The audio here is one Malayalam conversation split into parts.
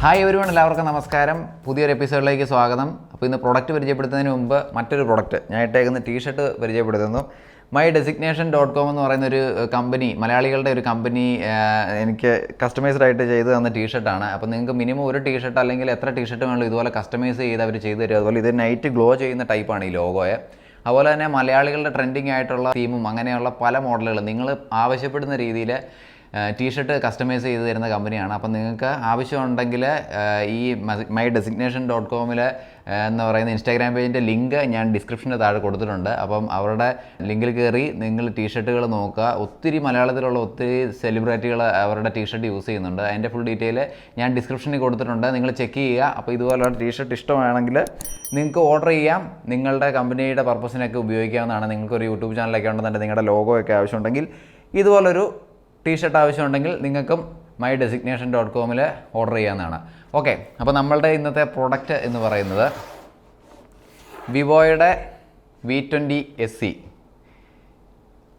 ഹായ് എവരിവൺ, എല്ലാവർക്കും നമസ്കാരം. പുതിയൊരു എപ്പിസോഡിലേക്ക് സ്വാഗതം. അപ്പോൾ ഇന്ന് പ്രൊഡക്റ്റ് പരിചയപ്പെടുത്തുന്നതിന് മുമ്പ് മറ്റൊരു പ്രൊഡക്റ്റ് ഞാൻ ഇട്ടേക്കുന്ന ടീഷർട്ട് പരിചയപ്പെടുത്തുന്നു. my-designation.com എന്ന് പറയുന്നൊരു കമ്പനി, മലയാളികളുടെ ഒരു കമ്പനി എനിക്ക് കസ്റ്റമൈസ്ഡ് ആയിട്ട് ചെയ്ത് തന്ന ടീഷർട്ടാണ്. അപ്പോൾ നിങ്ങൾക്ക് മിനിമം ഒരു ടീഷർട്ട് അല്ലെങ്കിൽ എത്ര ടീഷർട്ട് വേണമല്ലോ ഇതുപോലെ കസ്റ്റമൈസ് ചെയ്ത് അവർ ചെയ്ത് തരും. അതുപോലെ ഇത് നൈറ്റ് ഗ്ലോ ചെയ്യുന്ന ടൈപ്പാണ് ഈ ലോഗോയെ. അതുപോലെ തന്നെ മലയാളികളുടെ ട്രെൻഡിങ് ആയിട്ടുള്ള തീമും അങ്ങനെയുള്ള പല മോഡലുകൾ നിങ്ങൾ ആവശ്യപ്പെടുന്ന രീതിയിൽ ടീഷർട്ട് കസ്റ്റമൈസ് ചെയ്ത് തരുന്ന കമ്പനിയാണ്. അപ്പം നിങ്ങൾക്ക് ആവശ്യമുണ്ടെങ്കിൽ ഈ my-designation.com എന്ന് പറയുന്ന ഇൻസ്റ്റാഗ്രാം പേജിൻ്റെ ലിങ്ക് ഞാൻ ഡിസ്ക്രിപ്ഷന് താഴെ കൊടുത്തിട്ടുണ്ട്. അപ്പം അവരുടെ ലിങ്കിൽ കയറി നിങ്ങൾ ടീഷർട്ടുകൾ നോക്കുക. ഒത്തിരി മലയാളത്തിലുള്ള ഒത്തിരി സെലിബ്രിറ്റികൾ അവരുടെ ടീഷർട്ട് യൂസ് ചെയ്യുന്നുണ്ട്. അതിൻ്റെ ഫുൾ ഡീറ്റെയിൽ ഞാൻ ഡിസ്ക്രിപ്ഷനിൽ കൊടുത്തിട്ടുണ്ട്. നിങ്ങൾ ചെക്ക് ചെയ്യുക. അപ്പോൾ ഇതുപോലുള്ള ടീഷർട്ട് ഇഷ്ടമാണെങ്കിൽ നിങ്ങൾക്ക് ഓർഡർ ചെയ്യാം. നിങ്ങളുടെ കമ്പനിയുടെ പർപ്പസിനൊക്കെ ഉപയോഗിക്കാവുന്നതാണ്. നിങ്ങൾക്കൊരു യൂട്യൂബ് ചാനലൊക്കെ ഉണ്ടെന്നുണ്ടെങ്കിൽ നിങ്ങളുടെ ലോഗോ ഒക്കെ ആവശ്യമുണ്ടെങ്കിൽ ഇതുപോലൊരു ടീഷർട്ട് ആവശ്യമുണ്ടെങ്കിൽ നിങ്ങൾക്കും my-designation.com ഓർഡർ ചെയ്യാവുന്നതാണ്. ഓക്കെ, അപ്പോൾ നമ്മളുടെ ഇന്നത്തെ പ്രോഡക്റ്റ് എന്ന് പറയുന്നത് വിവോയുടെ v20 SE.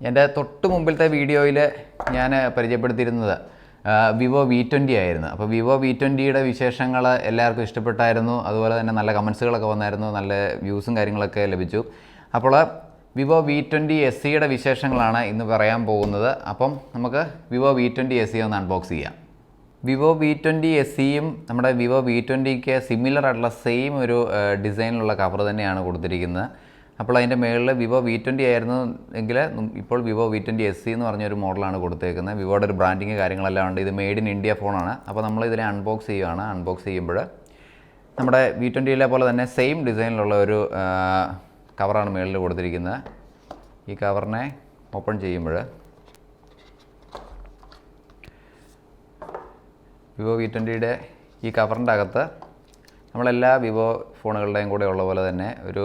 എൻ്റെ തൊട്ട് മുമ്പിലത്തെ വീഡിയോയിൽ ഞാൻ പരിചയപ്പെടുത്തിയിരുന്നത് വിവോ v20 ആയിരുന്നു. അപ്പോൾ വിവോ v20യുടെ വിശേഷങ്ങൾ എല്ലാവർക്കും ഇഷ്ടപ്പെട്ടായിരുന്നു. അതുപോലെ തന്നെ നല്ല കമൻസുകളൊക്കെ വന്നായിരുന്നു, നല്ല വ്യൂസും കാര്യങ്ങളൊക്കെ ലഭിച്ചു. അപ്പോൾ വിവോ v20 SEയുടെ വിശേഷങ്ങളാണ് ഇന്ന് പറയാൻ പോകുന്നത്. അപ്പം നമുക്ക് വിവോ v20 SE ഒന്ന് അൺബോക്സ് ചെയ്യാം. വിവോ v20 SEയും നമ്മുടെ വിവോ v20ക്ക് സിമിലർ ആയിട്ടുള്ള സെയിം ഒരു ഡിസൈനിലുള്ള കവർ തന്നെയാണ് കൊടുത്തിരിക്കുന്നത്. അപ്പോൾ അതിൻ്റെ മുകളിൽ വിവോ v20 ആയിരുന്നു എങ്കിൽ ഇപ്പോൾ വിവോ v20 SE എന്ന് പറഞ്ഞൊരു മോഡലാണ് കൊടുത്തേക്കുന്നത്. വിവോയുടെ ഒരു ബ്രാൻഡിങ് കാര്യങ്ങളെല്ലാം ഉണ്ട്. ഇത് മെയ്ഡ് ഇൻ ഇന്ത്യ ഫോണാണ്. അപ്പോൾ നമ്മൾ ഇതിനെ അൺബോക്സ് ചെയ്യുകയാണ്. അൺബോക്സ് ചെയ്യുമ്പോൾ നമ്മുടെ v20യിലെ പോലെ തന്നെ സെയിം ഡിസൈനിലുള്ള ഒരു കവറാണ് മുകളിൽ കൊടുത്തിരിക്കുന്നത്. ഈ കവറിനെ ഓപ്പൺ ചെയ്യുമ്പോൾ വിവോ v20യുടെ ഈ കവറിൻ്റെ അകത്ത് നമ്മളെല്ലാ വിവോ ഫോണുകളുടെയും കൂടെ ഉള്ള പോലെ തന്നെ ഒരു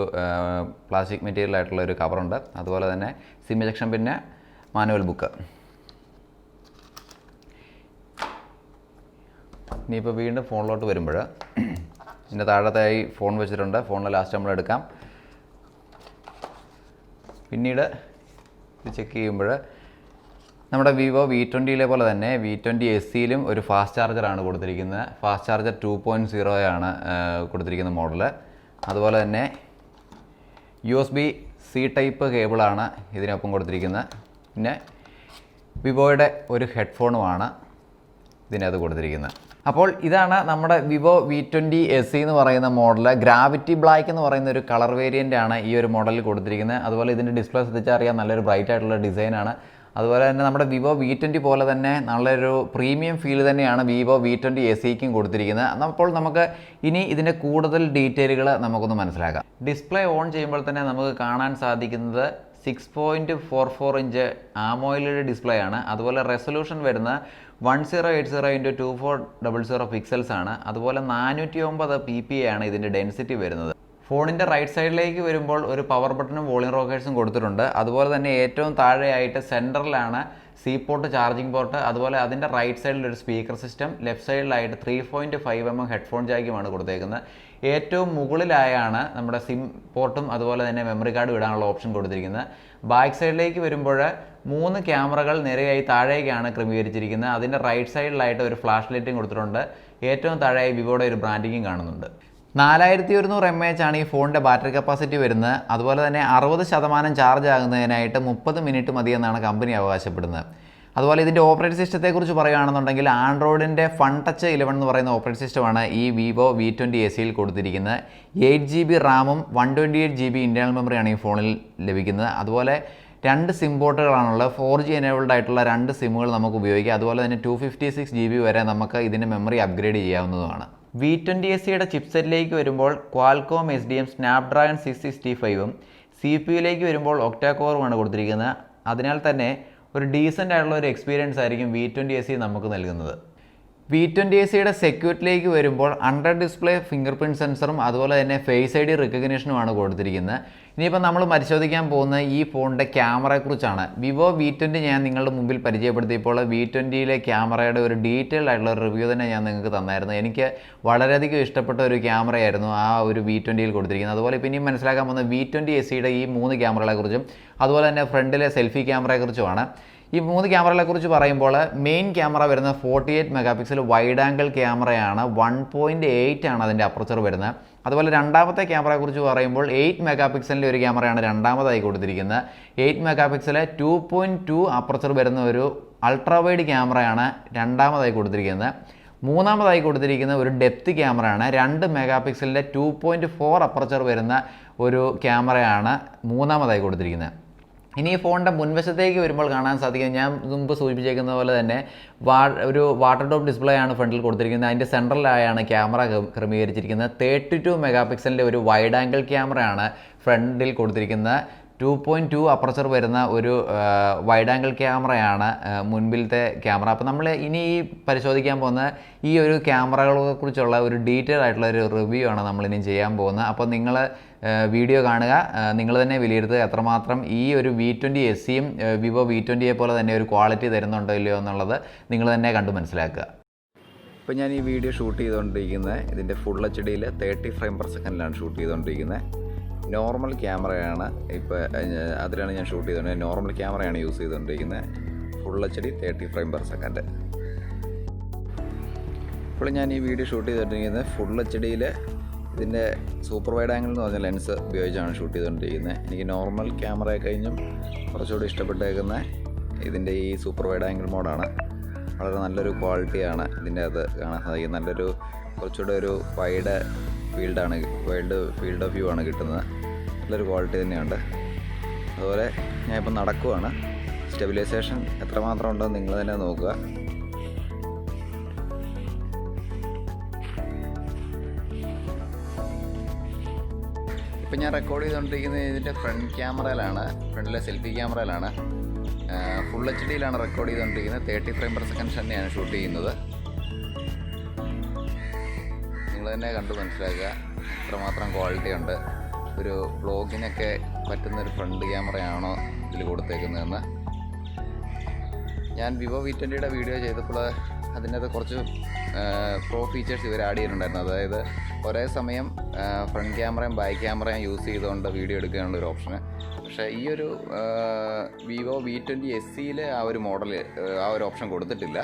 പ്ലാസ്റ്റിക് മെറ്റീരിയൽ ആയിട്ടുള്ള ഒരു കവറുണ്ട്. അതുപോലെ തന്നെ സിം ഇഞ്ചക്ഷൻ, പിന്നെ മാനുവൽ ബുക്ക്. ഇനിയിപ്പോൾ വീണ്ടും ഫോണിലോട്ട് വരുമ്പോൾ ഇതിൻ്റെ താഴത്തായി ഫോൺ വെച്ചിട്ടുണ്ട്. ഫോണിൽ ലാസ്റ്റ് നമ്മൾ എടുക്കാം. പിന്നീട് ഇത് ചെക്ക് ചെയ്യുമ്പോൾ നമ്മുടെ വിവോ v20യിലെ പോലെ തന്നെ v20 SEയിലും ഒരു ഫാസ്റ്റ് ചാർജറാണ് കൊടുത്തിരിക്കുന്നത്. ഫാസ്റ്റ് ചാർജർ 2.0 ആണ് കൊടുത്തിരിക്കുന്ന മോഡൽ. അതുപോലെ തന്നെ USB-C ടൈപ്പ് കേബിളാണ് ഇതിനൊപ്പം കൊടുത്തിരിക്കുന്നത്. പിന്നെ വിവോയുടെ ഒരു ഹെഡ്ഫോണുമാണ് ഇതിനകത്ത് കൊടുത്തിരിക്കുന്നത്. അപ്പോൾ ഇതാണ് നമ്മുടെ വിവോ v20 SE എന്ന് പറയുന്ന മോഡൽ. ഗ്രാവിറ്റി ബ്ലാക്ക് എന്ന് പറയുന്ന ഒരു കളർ വേരിയൻ്റ് ആണ് ഈ ഒരു മോഡലിൽ കൊടുത്തിരിക്കുന്നത്. അതുപോലെ ഇതിൻ്റെ ഡിസ്പ്ലേ ശ്രദ്ധിച്ചാൽ അറിയാം, നല്ലൊരു ബ്രൈറ്റ് ആയിട്ടുള്ള ഡിസൈനാണ്. അതുപോലെ തന്നെ നമ്മുടെ വിവോ v20 പോലെ തന്നെ നല്ലൊരു പ്രീമിയം ഫീൽ തന്നെയാണ് വിവോ v20 SEക്കും കൊടുത്തിരിക്കുന്നത്. അപ്പോൾ നമുക്ക് ഇനി ഇതിൻ്റെ കൂടുതൽ ഡീറ്റെയിലുകൾ നമുക്കൊന്ന് മനസ്സിലാക്കാം. ഡിസ്പ്ലേ ഓൺ ചെയ്യുമ്പോൾ തന്നെ നമുക്ക് കാണാൻ സാധിക്കുന്നത് 6.44 ഇഞ്ച് AMOLED ഡിസ്പ്ലേ ആണ്. അതുപോലെ റെസൊല്യൂഷൻ വരുന്ന 1080x2400 പിക്സൽസ് ആണ്. അതുപോലെ 409 ppi ആണ് ഇതിൻ്റെ ഡെൻസിറ്റി വരുന്നത്. ഫോണിൻ്റെ റൈറ്റ് സൈഡിലേക്ക് വരുമ്പോൾ ഒരു പവർ ബട്ടണും വോളിയം റോക്കേഴ്സും കൊടുത്തിട്ടുണ്ട്. അതുപോലെ തന്നെ ഏറ്റവും താഴെയായിട്ട് സെൻറ്ററിലാണ് C പോർട്ട് ചാർജിങ് പോർട്ട്. അതുപോലെ അതിൻ്റെ റൈറ്റ് സൈഡിൽ ഒരു സ്പീക്കർ സിസ്റ്റം, ലെഫ്റ്റ് സൈഡിലായിട്ട് 3.5mm ഹെഡ്ഫോൺ ജാക്കുമാണ് കൊടുത്തേക്കുന്നത്. ഏറ്റവും മുകളിലായാണ് നമ്മുടെ സിം പോർട്ടും അതുപോലെ തന്നെ മെമ്മറി കാർഡ് ഇടാനുള്ള ഓപ്ഷൻ കൊടുത്തിരിക്കുന്നത്. ബാക്ക് സൈഡിലേക്ക് വരുമ്പോൾ 3 ക്യാമറകൾ നിരയായി താഴേക്കാണ് ക്രമീകരിച്ചിരിക്കുന്നത്. അതിൻ്റെ റൈറ്റ് സൈഡിലായിട്ട് ഒരു ഫ്ലാഷ് ലൈറ്റും കൊടുത്തിട്ടുണ്ട്. ഏറ്റവും താഴെയായി വിവോയുടെ ഒരു ബ്രാൻഡിങ്ങും കാണുന്നുണ്ട്. 4100 mAh ആണ് ഈ ഫോണിൻ്റെ ബാറ്ററി കപ്പാസിറ്റി വരുന്നത്. അതുപോലെ തന്നെ 60% ചാർജ് ആകുന്നതിനായിട്ട് 30 മിനിറ്റ് മതിയെന്നാണ് കമ്പനി അവകാശപ്പെടുന്നത്. അതുപോലെ ഇതിൻ്റെ ഓപ്പറേറ്റിംഗ് സിസ്റ്റത്തെക്കുറിച്ച് പറയുകയാണെന്നുണ്ടെങ്കിൽ ആൻഡ്രോയിഡിൻ്റെ ഫൺ ടച്ച് 11 എന്ന് പറയുന്ന ഓപ്പറേറ്റിംഗ് സിസ്റ്റമാണ് ഈ വിവോ v20 SEയിൽ കൊടുത്തിരിക്കുന്നത്. 8GB റാമും 128GB ഇൻറ്റേർണൽ മെമ്മറിയാണ് ഈ ഫോണിൽ ലഭിക്കുന്നത്. അതുപോലെ 2 സിം പോർട്ടുകളാണുള്ളത്. 4G എനേബിൾഡ് ആയിട്ടുള്ള 2 സിമ്മുകൾ നമുക്ക് ഉപയോഗിക്കാം. അതുപോലെ തന്നെ 256GB വരെ നമുക്ക് ഇതിൻ്റെ മെമ്മറി അപ്ഗ്രേഡ് ചെയ്യാവുന്നതുമാണ്. v20 SEയുടെ ചിപ്സെറ്റിലേക്ക് വരുമ്പോൾ ക്വാൽകോം SDM സ്നാപ്ഡ്രാഗൺ 665ഉം CPU-യിലേക്ക് വരുമ്പോൾ ഒക്ടാ കോറുമാണ് കൊടുത്തിരിക്കുന്നത്. അതിനാൽ തന്നെ ഒരു ഡീസൻ്റ് ആയിട്ടുള്ള ഒരു എക്സ്പീരിയൻസ് ആയിരിക്കും v20 SE നമുക്ക് നൽകുന്നത്. v20 SEയുടെ സെക്യൂരിറ്റിയിലേക്ക് വരുമ്പോൾ അണ്ടർ ഡിസ്പ്ലേ ഫിംഗർ പ്രിൻറ്റ് സെൻസറും അതുപോലെ തന്നെ ഫേസ് ID റെക്കഗ്നിഷനുമാണ് കൊടുത്തിരിക്കുന്നത്. ഇനിയിപ്പോൾ നമ്മൾ പരിശോധിക്കാൻ പോകുന്ന ഈ ഫോണിൻ്റെ ക്യാമറയെക്കുറിച്ചാണ്. വിവോ v20 ഞാൻ നിങ്ങളുടെ മുമ്പിൽ പരിചയപ്പെടുത്തിയപ്പോൾ v20യിലെ ക്യാമറയുടെ ഒരു ഡീറ്റെയിൽഡ് ആയിട്ടുള്ള റിവ്യൂ തന്നെ ഞാൻ നിങ്ങൾക്ക് തന്നായിരുന്നു. എനിക്ക് വളരെയധികം ഇഷ്ടപ്പെട്ട ഒരു ക്യാമറയായിരുന്നു ആ ഒരു v20യിൽ കൊടുത്തിരിക്കുന്നത്. അതുപോലെ ഇപ്പോൾ ഇനിയും മനസ്സിലാക്കാൻ പോകുന്ന v20 SEയുടെ ഈ 3 ക്യാമറകളെക്കുറിച്ചും അതുപോലെ തന്നെ ഫ്രണ്ടിലെ സെൽഫി ക്യാമറയെക്കുറിച്ചുമാണ്. ഈ 3 ക്യാമറകളെക്കുറിച്ച് പറയുമ്പോൾ മെയിൻ ക്യാമറ വരുന്നത് 48 മെഗാ പിക്സൽ വൈഡ് ആംഗിൾ ക്യാമറയാണ്. 1.8 ആണ് അതിൻ്റെ അപ്പർച്ചർ വരുന്നത്. അതുപോലെ രണ്ടാമത്തെ ക്യാമറയെക്കുറിച്ച് പറയുമ്പോൾ 8 മെഗാ പിക്സലിൻ്റെ ഒരു ക്യാമറയാണ് രണ്ടാമതായി കൊടുത്തിരിക്കുന്നത്. 8 മെഗാ പിക്സൽ 2.2 അപ്പർച്ചർ വരുന്ന ഒരു അൾട്രാ വൈഡ് ക്യാമറയാണ് രണ്ടാമതായി കൊടുത്തിരിക്കുന്നത്. മൂന്നാമതായി കൊടുത്തിരിക്കുന്ന ഒരു ഡെപ്ത് ക്യാമറയാണ്. 2 മെഗാ പിക്സലിൻ്റെ 2.4 അപ്പർച്ചർ വരുന്ന ഒരു ക്യാമറയാണ് മൂന്നാമതായി കൊടുത്തിരിക്കുന്നത്. ഇനി ഈ ഫോണിൻ്റെ മുൻവശത്തേക്ക് വരുമ്പോൾ കാണാൻ സാധിക്കും, ഞാൻ മുമ്പ് സൂചിപ്പിച്ചേക്കുന്ന പോലെ തന്നെ ഒരു വാട്ടർ ടോപ്പ് ഡിസ്പ്ലേ ആണ് ഫ്രണ്ടിൽ കൊടുത്തിരിക്കുന്നത്. അതിൻ്റെ സെൻട്രലായാണ് ക്യാമറ ക്രമീകരിച്ചിരിക്കുന്നത്. 32 മെഗാ പിക്സലിൻ്റെ ഒരു വൈഡ് ആംഗിൾ ക്യാമറയാണ് ഫ്രണ്ടിൽ കൊടുത്തിരിക്കുന്നത്. 2.2 അപ്പർച്ചർ വരുന്ന ഒരു വൈഡ് ആംഗിൾ ക്യാമറയാണ് മുൻപിലത്തെ ക്യാമറ. അപ്പോൾ നമ്മൾ ഇനി പരിശോധിക്കാൻ പോകുന്ന ഈ ഒരു ക്യാമറകളെ കുറിച്ചുള്ള ഒരു ഡീറ്റെയിൽ ആയിട്ടുള്ള ഒരു റിവ്യൂ ആണ് നമ്മളിനി ചെയ്യാൻ പോകുന്നത്. അപ്പോൾ നിങ്ങൾ വീഡിയോ കാണുക, നിങ്ങൾ തന്നെ വിലയിരുത്തുക എത്രമാത്രം ഈ ഒരു V20 SEയും വിവോ V20യെ പോലെ തന്നെ ഒരു ക്വാളിറ്റി തരുന്നുണ്ടോ ഇല്ലയോ എന്നുള്ളത് നിങ്ങൾ തന്നെ കണ്ടു മനസ്സിലാക്കുക. ഇപ്പോൾ ഞാൻ ഈ വീഡിയോ ഷൂട്ട് ചെയ്തുകൊണ്ടിരിക്കുന്നത് ഇതിൻ്റെ ഫുൾ HD 30 ഫ്രെയിം പെർ സെക്കൻഡിലാണ് ഷൂട്ട് ചെയ്തുകൊണ്ടിരിക്കുന്നത്. നോർമൽ ക്യാമറയാണ് ഇപ്പോൾ അതിലാണ് ഞാൻ ഷൂട്ട് ചെയ്തുകൊണ്ടിരിക്കുന്നത്. നോർമൽ ക്യാമറയാണ് യൂസ് ചെയ്തുകൊണ്ടിരിക്കുന്നത്. Full HD 30 frame per second. ഇപ്പോൾ ഞാൻ ഈ വീഡിയോ ഷൂട്ട് ചെയ്തുകൊണ്ടിരിക്കുന്നത് ഫുൾ HD ഇതിൻ്റെ സൂപ്പർ വൈഡ് ആംഗിൾ എന്ന് പറഞ്ഞ ലെൻസ് ഉപയോഗിച്ചാണ് ഷൂട്ട് ചെയ്തുകൊണ്ടിരിക്കുന്നത്. എനിക്ക് നോർമൽ ക്യാമറയെ കഴിഞ്ഞും കുറച്ചുകൂടി ഇഷ്ടപ്പെട്ടേക്കുന്ന ഇതിൻ്റെ ഈ സൂപ്പർ വൈഡ് ആംഗിൾ മോഡാണ്. വളരെ നല്ലൊരു ക്വാളിറ്റിയാണ് ഇതിൻ്റെ അത് കാണാൻ സാധിക്കും. നല്ലൊരു കുറച്ചുകൂടെ ഒരു വൈഡ് ഫീൽഡ് ഓഫ് വ്യൂ ആണ് കിട്ടുന്നത്. നല്ലൊരു ക്വാളിറ്റി തന്നെയുണ്ട്. അതുപോലെ ഞാനിപ്പോൾ നടക്കുവാണ്. സ്റ്റെബിലൈസേഷൻ എത്രമാത്രം ഉണ്ടെന്ന് നിങ്ങൾ തന്നെ നോക്കുക. ഇപ്പം ഞാൻ റെക്കോർഡ് ചെയ്തുകൊണ്ടിരിക്കുന്നത് ഇതിൻ്റെ ഫ്രണ്ടിലെ സെൽഫി ക്യാമറയിലാണ്. ഫുൾ HDയിലാണ് റെക്കോർഡ് ചെയ്തുകൊണ്ടിരിക്കുന്നത്. 30 ഫ്രെയിം പെർ സെക്കൻഡ് തന്നെയാണ് ഷൂട്ട് ചെയ്യുന്നത്. നിങ്ങൾ തന്നെ കണ്ടു മനസ്സിലാക്കുക എത്രമാത്രം ക്വാളിറ്റി ഉണ്ട്. ഒരു വ്ളോഗിനൊക്കെ പറ്റുന്നൊരു ഫ്രണ്ട് ക്യാമറയാണോ ഇതിൽ കൊടുത്തേക്കുന്നതെന്ന്. ഞാൻ വിവോ V20യുടെ വീഡിയോ ചെയ്തപ്പോൾ അതിനകത്ത് കുറച്ച് പ്രോ ഫീച്ചേഴ്സ് ഇവർ ആഡ് ചെയ്തിട്ടുണ്ടായിരുന്നു. അതായത് ഒരേ സമയം ഫ്രണ്ട് ക്യാമറയും ബാക്ക് ക്യാമറയും യൂസ് ചെയ്തുകൊണ്ട് വീഡിയോ എടുക്കാനുള്ള ഒരു ഓപ്ഷന്. പക്ഷേ ഈ ഒരു വിവോ V20 SEയിൽ ആ ഒരു മോഡൽ ആ ഒരു ഓപ്ഷൻ കൊടുത്തിട്ടില്ല.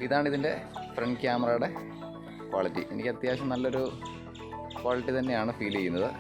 ഇതാണ് ഇതിൻ്റെ ഫ്രണ്ട് ക്യാമറയുടെ ക്വാളിറ്റി. എനിക്ക് അത്യാവശ്യം നല്ലൊരു ക്വാളിറ്റി തന്നെയാണ് ഫീൽ ചെയ്യുന്നത്.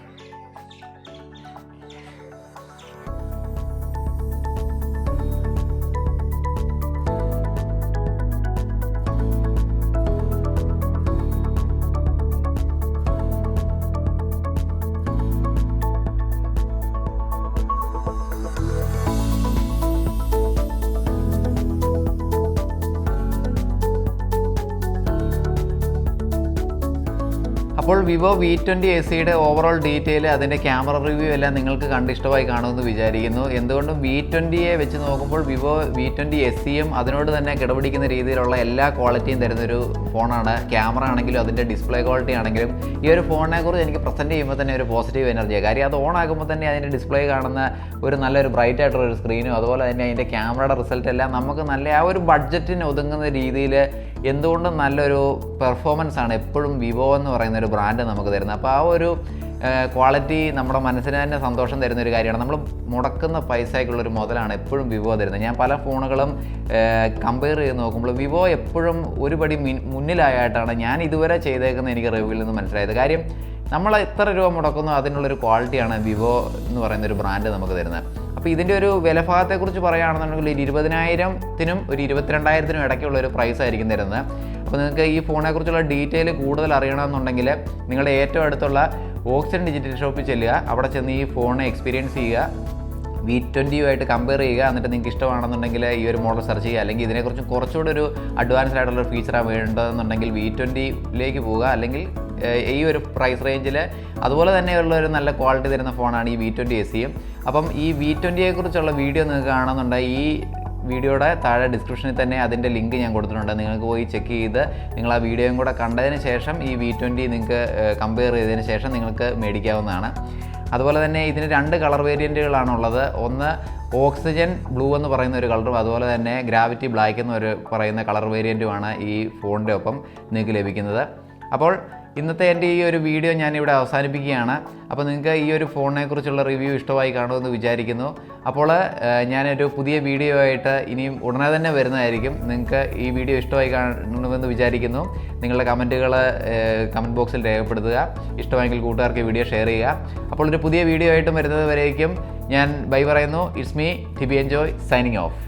അപ്പോൾ വിവോ V20 SEയുടെ ഓവറോൾ ഡീറ്റെയിൽ, അതിൻ്റെ ക്യാമറ റിവ്യൂ എല്ലാം നിങ്ങൾക്ക് കണ്ട് ഇഷ്ടമായി കാണുമെന്ന് വിചാരിക്കുന്നു. എന്തുകൊണ്ടും V20യെ വെച്ച് നോക്കുമ്പോൾ വിവോ V20 SEയും അതിനോട് തന്നെ കിടപിടിക്കുന്ന രീതിയിലുള്ള എല്ലാ ക്വാളിറ്റിയും തരുന്നൊരു ഫോണാണ്. ക്യാമറ ആണെങ്കിലും അതിൻ്റെ ഡിസ്പ്ലേ ക്വാളിറ്റി ആണെങ്കിലും ഈ ഒരു ഫോണിനെ കുറിച്ച് എനിക്ക് പ്രസൻറ്റ് ചെയ്യുമ്പോൾ തന്നെ ഒരു പോസിറ്റീവ് എനർജിയാണ്. കാര്യം അത് ഓൺ ആകുമ്പോൾ തന്നെ അതിൻ്റെ ഡിസ്പ്ലേ കാണുന്ന ഒരു നല്ലൊരു ബ്രൈറ്റ് ആയിട്ടുള്ളൊരു സ്ക്രീനും അതുപോലെ തന്നെ അതിൻ്റെ ക്യാമറയുടെ റിസൾട്ട് എല്ലാം നമുക്ക് നല്ല ആ ഒരു ബഡ്ജറ്റിന് ഒതുങ്ങുന്ന രീതിയിൽ എന്തുകൊണ്ടും നല്ലൊരു പെർഫോമൻസ് ആണ് എപ്പോഴും വിവോ എന്ന് പറയുന്ന ഒരു ബ്രാൻഡ് നമുക്ക് തരുന്നത്. അപ്പോൾ ആ ഒരു ക്വാളിറ്റി നമ്മുടെ മനസ്സിന് തന്നെ സന്തോഷം തരുന്നൊരു കാര്യമാണ്. നമ്മൾ മുടക്കുന്ന പൈസയ്ക്കുള്ളൊരു മുതലാണ് എപ്പോഴും വിവോ തരുന്നത്. ഞാൻ പല ഫോണുകളും കമ്പയർ ചെയ്ത് നോക്കുമ്പോൾ വിവോ എപ്പോഴും ഒരു പടി മുന്നിലായിട്ടാണ് ഞാൻ ഇതുവരെ ചെയ്തേക്കുന്നത് എനിക്ക് റിവ്യൂവിൽ നിന്ന് മനസ്സിലായത്. കാര്യം നമ്മൾ എത്ര രൂപ മുടക്കുന്നു അതിനുള്ളൊരു ക്വാളിറ്റിയാണ് വിവോ എന്ന് പറയുന്നൊരു ബ്രാൻഡ് നമുക്ക് തരുന്നത്. അപ്പോൾ ഇതിൻ്റെ ഒരു വിലഭാഗത്തെക്കുറിച്ച് പറയുകയാണെന്നുണ്ടെങ്കിൽ 20,000-നും ഒരു 22,000-നും ഇടയ്ക്കുള്ളൊരു പ്രൈസ് ആയിരിക്കും തരുന്നത്. അപ്പോൾ നിങ്ങൾക്ക് ഈ ഫോണിനെക്കുറിച്ചുള്ള ഡീറ്റെയിൽ കൂടുതൽ അറിയണമെന്നുണ്ടെങ്കിൽ നിങ്ങളുടെ ഏറ്റവും അടുത്തുള്ള ഓക്സിജൻ ഡിജിറ്റൽ ഷോപ്പിൽ ചെല്ലുക. അവിടെ ചെന്ന് ഈ ഫോൺ എക്സ്പീരിയൻസ് ചെയ്യുക, V20യുമായിട്ട് കമ്പയർ ചെയ്യുക. എന്നിട്ട് നിങ്ങൾക്ക് ഇഷ്ടമാണെന്നുണ്ടെങ്കിൽ ഈ ഒരു മോഡൽ സെർച്ച് ചെയ്യുക. അല്ലെങ്കിൽ ഇതിനെക്കുറിച്ച് കുറച്ചുകൂടി ഒരു അഡ്വാൻസ്ഡ് ആയിട്ടുള്ള ഫീച്ചറാണ് വേണ്ടതെന്നുണ്ടെങ്കിൽ V20യിലേക്ക് പോവുക. അല്ലെങ്കിൽ ഈ ഒരു പ്രൈസ് റേഞ്ചിൽ അതുപോലെ തന്നെയുള്ള ഒരു നല്ല ക്വാളിറ്റി തരുന്ന ഫോണാണ് ഈ V20 SEയും. അപ്പം ഈ V20യെക്കുറിച്ചുള്ള വീഡിയോ നിങ്ങൾക്ക് കാണുന്നുണ്ടെങ്കിൽ ഈ വീഡിയോയുടെ താഴെ ഡിസ്ക്രിപ്ഷനിൽ തന്നെ അതിൻ്റെ ലിങ്ക് ഞാൻ കൊടുത്തിട്ടുണ്ട്. നിങ്ങൾക്ക് പോയി ചെക്ക് ചെയ്ത് നിങ്ങൾ ആ വീഡിയോയും കൂടെ കണ്ടതിന് ശേഷം ഈ V20 നിങ്ങൾക്ക് കമ്പയർ ചെയ്തതിന് ശേഷം നിങ്ങൾക്ക് മേടിക്കാവുന്നതാണ്. അതുപോലെ തന്നെ ഇതിന് 2 കളർ വേരിയൻറ്റുകളാണുള്ളത്. ഒന്ന് ഓക്സിജൻ ബ്ലൂ എന്ന് പറയുന്ന ഒരു കളറും അതുപോലെ തന്നെ ഗ്രാവിറ്റി ബ്ലാക്ക് എന്ന് പറയുന്ന കളർ വേരിയൻറ്റുമാണ് ഈ ഫോണിൻ്റെ ഒപ്പം നിങ്ങൾക്ക് ലഭിക്കുന്നത്. അപ്പോൾ ഇന്നത്തെ എൻ്റെ ഈ ഒരു വീഡിയോ ഞാനിവിടെ അവസാനിപ്പിക്കുകയാണ്. അപ്പോൾ നിങ്ങൾക്ക് ഈ ഒരു ഫോണിനെ കുറിച്ചുള്ള റിവ്യൂ ഇഷ്ടമായി കാണുമെന്ന് വിചാരിക്കുന്നു. അപ്പോൾ ഞാനൊരു പുതിയ വീഡിയോ ആയിട്ട് ഇനിയും ഉടനെ തന്നെ വരുന്നതായിരിക്കും. നിങ്ങൾക്ക് ഈ വീഡിയോ ഇഷ്ടമായി കാണുമെന്ന് വിചാരിക്കുന്നു. നിങ്ങളുടെ കമൻറ്റുകൾ കമൻറ്റ് ബോക്സിൽ രേഖപ്പെടുത്തുക. ഇഷ്ടമെങ്കിൽ കൂട്ടുകാർക്ക് ഈ വീഡിയോ ഷെയർ ചെയ്യുക. അപ്പോൾ ഒരു പുതിയ വീഡിയോ ആയിട്ടും വരുന്നത് വരേക്കും ഞാൻ ബൈ പറയുന്നു. It's me TB enjoy signing off.